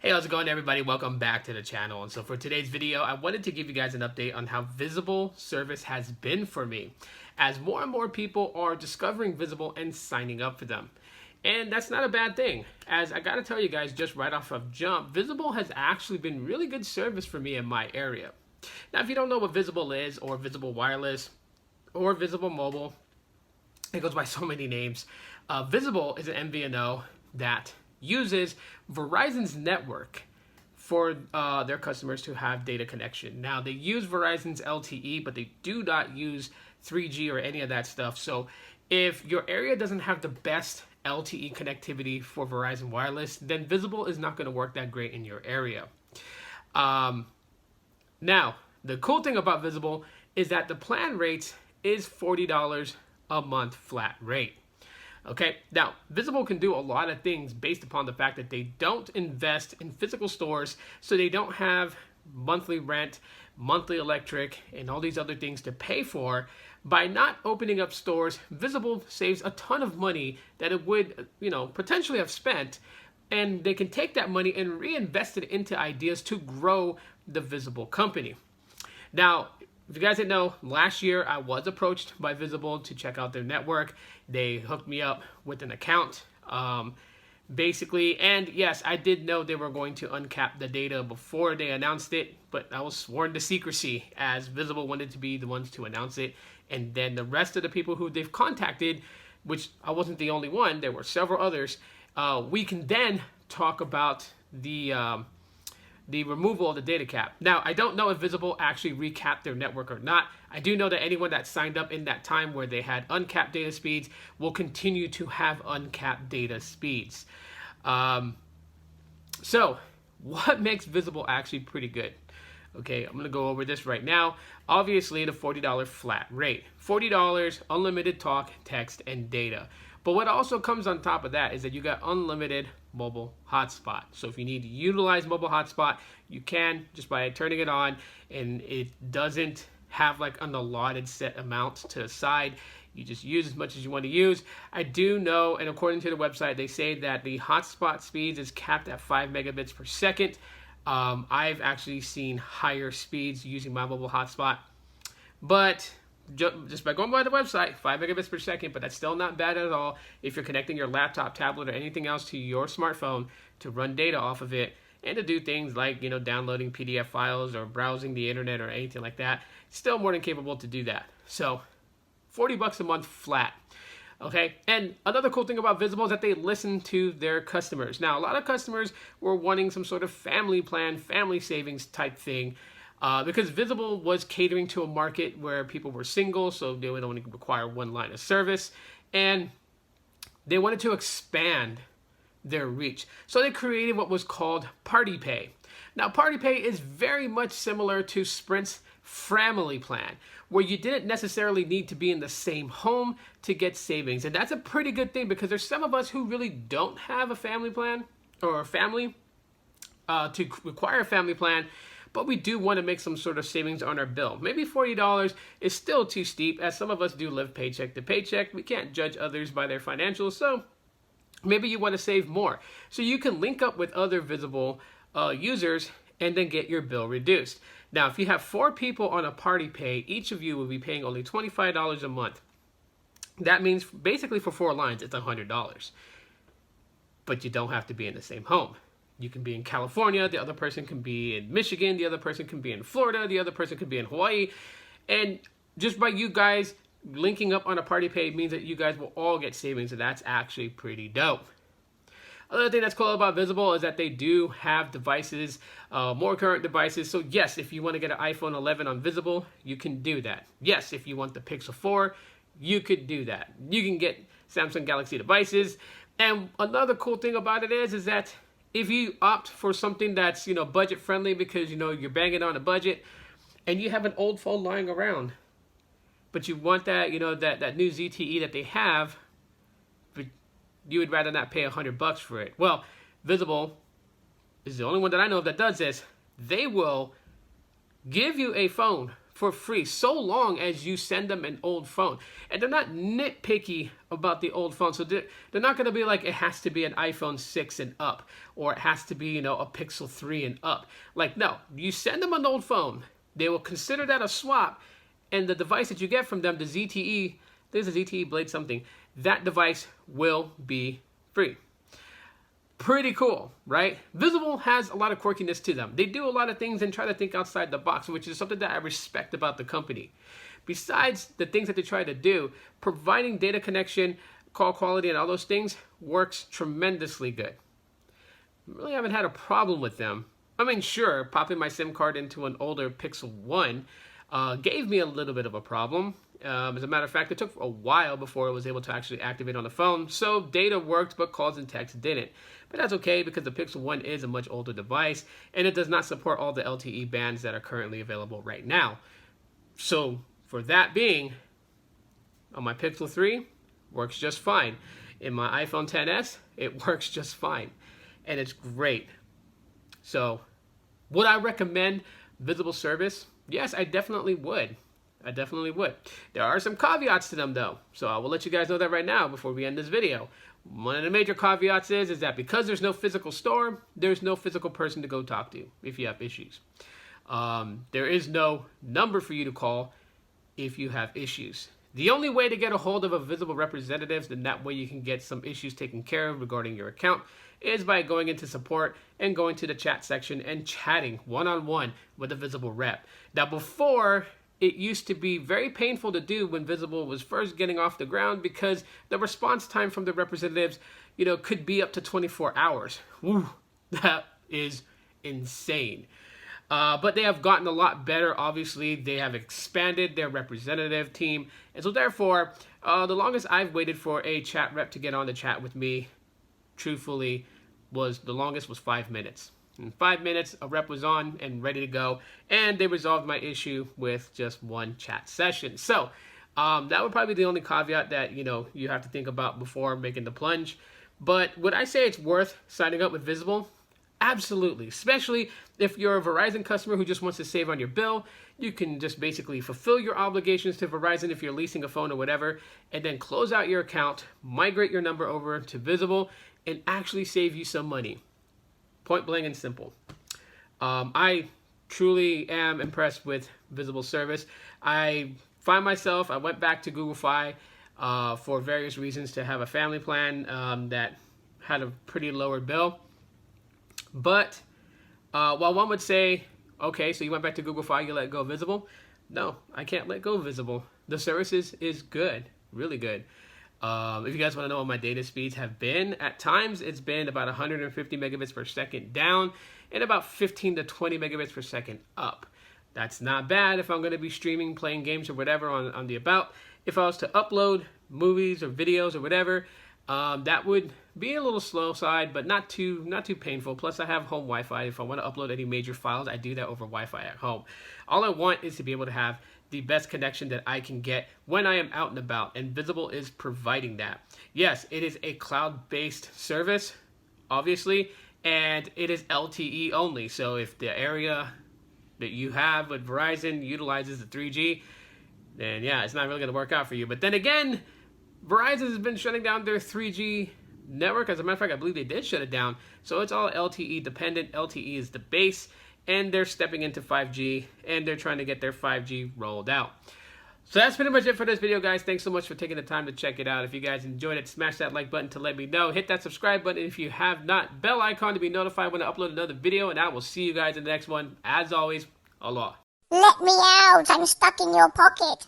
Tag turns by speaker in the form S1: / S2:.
S1: Hey, how's it going, everybody? Welcome back to the channel. And so for today's video, I wanted to give you guys an update on how Visible service has been for me, as more and more people are discovering Visible and signing up for them. And that's not a bad thing, as I gotta tell you guys just right off of jump, Visible has actually been really good service for me in my area. Now, if you don't know what Visible is, or Visible Wireless, or Visible Mobile, it goes by so many names. Visible is an MVNO that uses Verizon's network for their customers to have data connection. Now, they use Verizon's LTE, but they do not use 3G or any of that stuff. So if your area doesn't have the best LTE connectivity for Verizon Wireless, then Visible is not going to work that great in your area. Now, the cool thing about Visible is that the plan rate is $40 a month flat rate. Okay, now Visible can do a lot of things based upon the fact that they don't invest in physical stores, so they don't have monthly rent, monthly electric, and all these other things to pay for. By not opening up stores, Visible saves a ton of money that it would, potentially have spent, and they can take that money and reinvest it into ideas to grow the Visible company. Now, if you guys didn't know, last year I was approached by Visible to check out their network. They hooked me up with an account, basically. And yes, I did know they were going to uncap the data before they announced it, but I was sworn to secrecy as Visible wanted to be the ones to announce it. And then the rest of the people who they've contacted, which I wasn't the only one, there were several others, we can then talk about the removal of the data cap. Now, I don't know if Visible actually recapped their network or not. I do know that anyone that signed up in that time where they had uncapped data speeds will continue to have uncapped data speeds. So, what makes Visible actually pretty good? Okay, I'm gonna go over this right now. Obviously, the $40 flat rate. $40, unlimited talk, text, and data. But what also comes on top of that is that you got unlimited mobile hotspot. So if you need to utilize mobile hotspot, you can just by turning it on, and it doesn't have like an allotted set amount to the side. You just use as much as you want to use. I do know, and according to the website, they say that the hotspot speeds is capped at 5 megabits per second. I've actually seen higher speeds using my mobile hotspot, but just by going by the website, 5 megabits per second, but that's still not bad at all if you're connecting your laptop, tablet, or anything else to your smartphone to run data off of it and to do things like, downloading PDF files or browsing the internet or anything like that. Still more than capable to do that. So $40 a month flat. Okay, and another cool thing about Visible is that they listen to their customers. Now, a lot of customers were wanting some sort of family plan, family savings type thing, because Visible was catering to a market where people were single, so they would only require one line of service, and they wanted to expand their reach. So they created what was called Party Pay. Now, Party Pay is very much similar to Sprint's family plan, where you didn't necessarily need to be in the same home to get savings. And that's a pretty good thing, because there's some of us who really don't have a family plan or a family to require a family plan, but we do want to make some sort of savings on our bill. Maybe $40 is still too steep, as some of us do live paycheck to paycheck. We can't judge others by their financials, so maybe you want to save more. So you can link up with other Visible users and then get your bill reduced. Now, if you have 4 people on a Party Pay, each of you will be paying only $25 a month. That means basically for 4 lines, it's $100. But you don't have to be in the same home. You can be in California, the other person can be in Michigan, the other person can be in Florida, the other person can be in Hawaii. And just by you guys linking up on a Party Pay means that you guys will all get savings, and that's actually pretty dope. Another thing that's cool about Visible is that they do have devices, more current devices. So yes, if you want to get an iPhone 11 on Visible, you can do that. Yes, if you want the Pixel 4, you could do that. You can get Samsung Galaxy devices. And another cool thing about it is that if you opt for something that's, budget friendly, because, you're banging on a budget and you have an old phone lying around, but you want that, that new ZTE that they have, but you would rather not pay $100 for it. Well, Visible is the only one that I know of that does this. They will give you a phone for free, so long as you send them an old phone. And they're not nitpicky about the old phone. So they're not going to be like, it has to be an iPhone 6 and up, or it has to be, a Pixel 3 and up. Like, no, you send them an old phone. They will consider that a swap. And the device that you get from them, the ZTE, there's a ZTE Blade something, that device will be free. Pretty cool, right? Visible has a lot of quirkiness to them. They do a lot of things and try to think outside the box, which is something that I respect about the company. Besides the things that they try to do, providing data connection, call quality, and all those things works tremendously good. Really haven't had a problem with them. I mean, sure, popping my SIM card into an older Pixel 1 gave me a little bit of a problem. As a matter of fact, it took a while before it was able to actually activate on the phone. So data worked, but calls and text didn't. But that's okay because the Pixel 1 is a much older device and it does not support all the LTE bands that are currently available right now. So for that being, on my Pixel 3, works just fine. In my iPhone XS, it works just fine. And it's great. So would I recommend Visible service? Yes, I definitely would. I definitely would. There are some caveats to them though, so I will let you guys know that right now before we end this video. One of the major caveats is that because there's no physical store, there's no physical person to go talk to if you have issues. There is no number for you to call if you have issues. The only way to get a hold of a Visible representative, and that way you can get some issues taken care of regarding your account, is by going into support and going to the chat section and chatting one-on-one with a Visible rep. Now before, it used to be very painful to do when Visible was first getting off the ground because the response time from the representatives, could be up to 24 hours. Woo, that is insane. But they have gotten a lot better. Obviously, they have expanded their representative team. And so therefore, the longest I've waited for a chat rep to get on the chat with me, truthfully, was 5 minutes. In 5 minutes, a rep was on and ready to go, and they resolved my issue with just one chat session. So that would probably be the only caveat that you have to think about before making the plunge. But would I say it's worth signing up with Visible? Absolutely, especially if you're a Verizon customer who just wants to save on your bill. You can just basically fulfill your obligations to Verizon if you're leasing a phone or whatever, and then close out your account, migrate your number over to Visible, and actually save you some money. Point blank and simple. I truly am impressed with Visible service. I went back to Google Fi for various reasons to have a family plan that had a pretty lower bill. But while one would say, okay, so you went back to Google Fi, you let go of Visible? No, I can't let go of Visible. The service is good, really good. If you guys want to know what my data speeds have been, at times it's been about 150 megabits per second down and about 15 to 20 megabits per second up. That's not bad if I'm going to be streaming, playing games or whatever on the about. If I was to upload movies or videos or whatever, that would be a little slow side, but not too painful. Plus I have home Wi-Fi. If I want to upload any major files, I do that over Wi-Fi at home. All I want is to be able to have the best connection that I can get when I am out and about, and Visible is providing that. Yes, it is a cloud-based service, obviously, and it is LTE only. So if the area that you have with Verizon utilizes the 3G, then yeah, it's not really going to work out for you. But then again, Verizon has been shutting down their 3G network. As a matter of fact, I believe they did shut it down. So it's all LTE dependent. LTE is the base, and they're stepping into 5G, and they're trying to get their 5G rolled out. So that's pretty much it for this video, guys. Thanks so much for taking the time to check it out. If you guys enjoyed it, smash that like button to let me know. Hit that subscribe button if you have not. Bell icon to be notified when I upload another video, and I will see you guys in the next one. As always, aloha.
S2: Let me out! I'm stuck in your pocket.